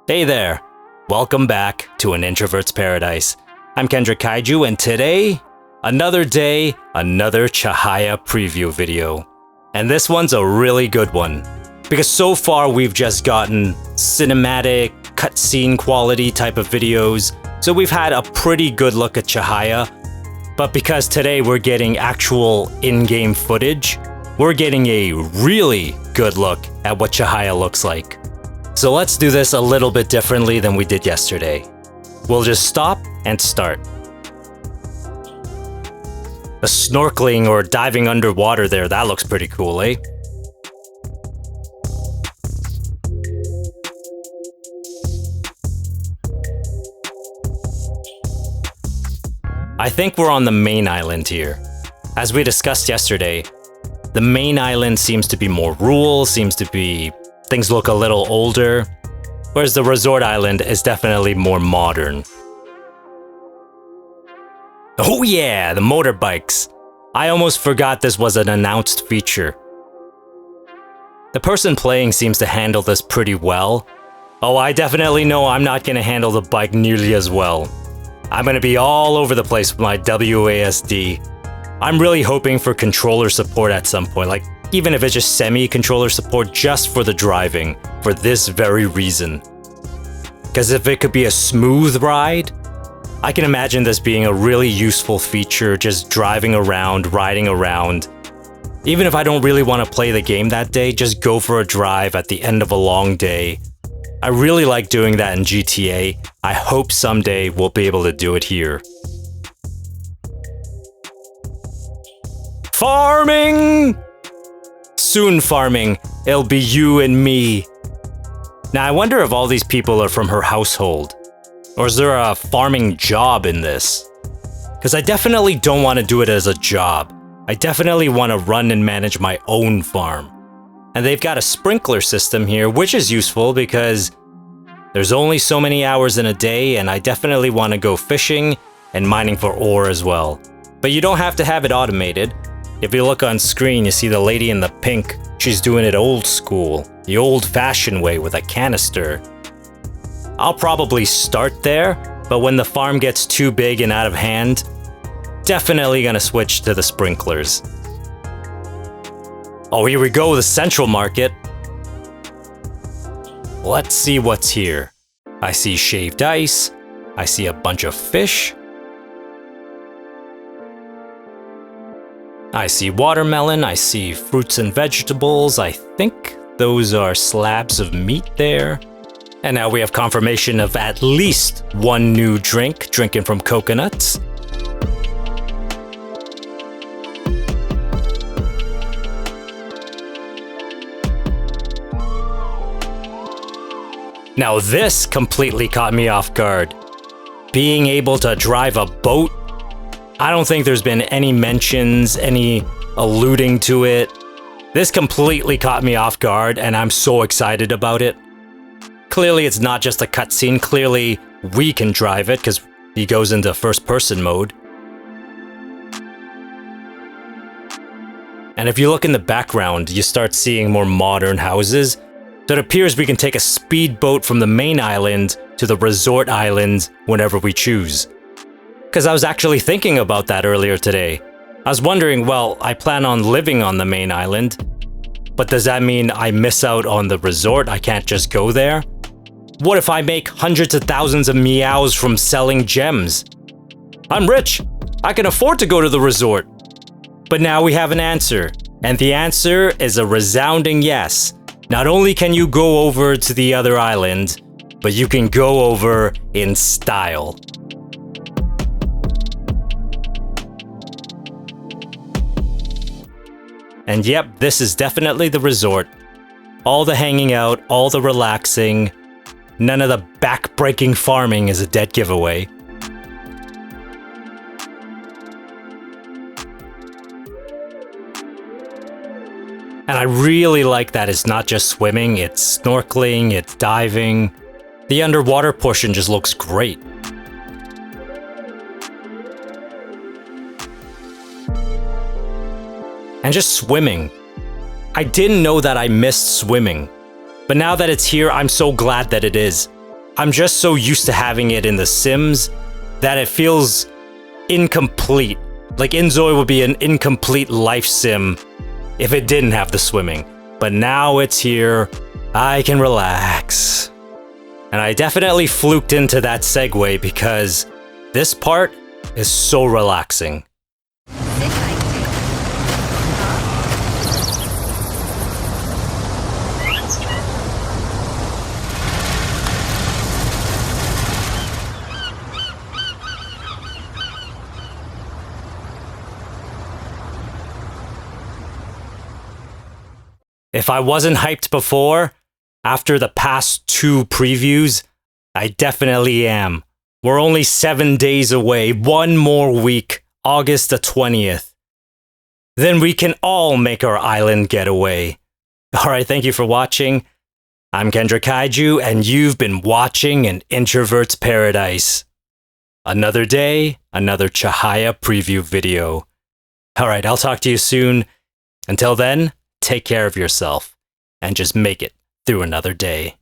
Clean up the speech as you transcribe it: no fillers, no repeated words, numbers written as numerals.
Hey there! Welcome back to An Introvert's Paradise. I'm Kendrick Kaiju, and today, another day, another Cahaya preview video. And this one's a really good one, because so far we've just gotten cinematic, cutscene quality type of videos, so we've had a pretty good look at Cahaya. But because today we're getting actual in-game footage, we're getting a really good look at what Cahaya looks like. So let's do this a little bit differently than we did yesterday. We'll just stop and start. The snorkeling or diving underwater there, that looks pretty cool, eh? I think we're on the main island here. As we discussed yesterday, the main island seems to be more rural, things look a little older, whereas the resort island is definitely more modern. Oh yeah, the motorbikes! I almost forgot this was an announced feature. The person playing seems to handle this pretty well. Oh, I definitely know I'm not gonna handle the bike nearly as well. I'm gonna be all over the place with my WASD. I'm really hoping for controller support at some point, like even if it's just semi-controller support just for the driving, for this very reason. Because if it could be a smooth ride, I can imagine this being a really useful feature, just driving around, riding around. Even if I don't really want to play the game that day, just go for a drive at the end of a long day. I really like doing that in GTA. I hope someday we'll be able to do it here. Farming! Soon farming, it'll be you and me. Now I wonder if all these people are from her household. Or is there a farming job in this? Because I definitely don't want to do it as a job. I definitely want to run and manage my own farm. And they've got a sprinkler system here, which is useful because there's only so many hours in a day, and I definitely want to go fishing and mining for ore as well. But you don't have to have it automated. If you look on screen, you see the lady in the pink. She's doing it old school, the old-fashioned way with a canister. I'll probably start there, but when the farm gets too big and out of hand, definitely gonna switch to the sprinklers. Oh, here we go, the central market. Let's see what's here. I see shaved ice. I see a bunch of fish. I see watermelon. I see fruits and vegetables. I think those are slabs of meat there. And now we have confirmation of at least one new drink, drinking from coconuts. Now this completely caught me off guard. Being able to drive a boat, I don't think there's been any mentions, any alluding to it. This completely caught me off guard, and I'm so excited about it. Clearly it's not just a cutscene, clearly we can drive it, because he goes into first-person mode. And if you look in the background, you start seeing more modern houses. So it appears we can take a speedboat from the main island to the resort island whenever we choose. Because I was actually thinking about that earlier today. I was wondering, well, I plan on living on the main island, but does that mean I miss out on the resort? I can't just go there? What if I make hundreds of thousands of meows from selling gems? I'm rich. I can afford to go to the resort. But now we have an answer, and the answer is a resounding yes. Not only can you go over to the other island, but you can go over in style. And yep, this is definitely the resort. All the hanging out, all the relaxing, none of the back-breaking farming is a dead giveaway. And I really like that it's not just swimming, it's snorkeling, it's diving. The underwater portion just looks great. And just swimming. I didn't know that I missed swimming, but now that it's here, I'm so glad that it is. I'm just so used to having it in The Sims that it feels incomplete. Like Inzoi would be an incomplete life sim if it didn't have the swimming. But now it's here, I can relax. And I definitely fluked into that segue because this part is so relaxing. If I wasn't hyped before, after the past 2 previews, I definitely am. We're only 7 days away, 1 more week, August the 20th. Then we can all make our island getaway. Alright, thank you for watching. I'm Kendra Kaiju, and you've been watching An Introvert's Paradise. Another day, another Cahaya preview video. Alright, I'll talk to you soon. Until then, take care of yourself, and just make it through another day.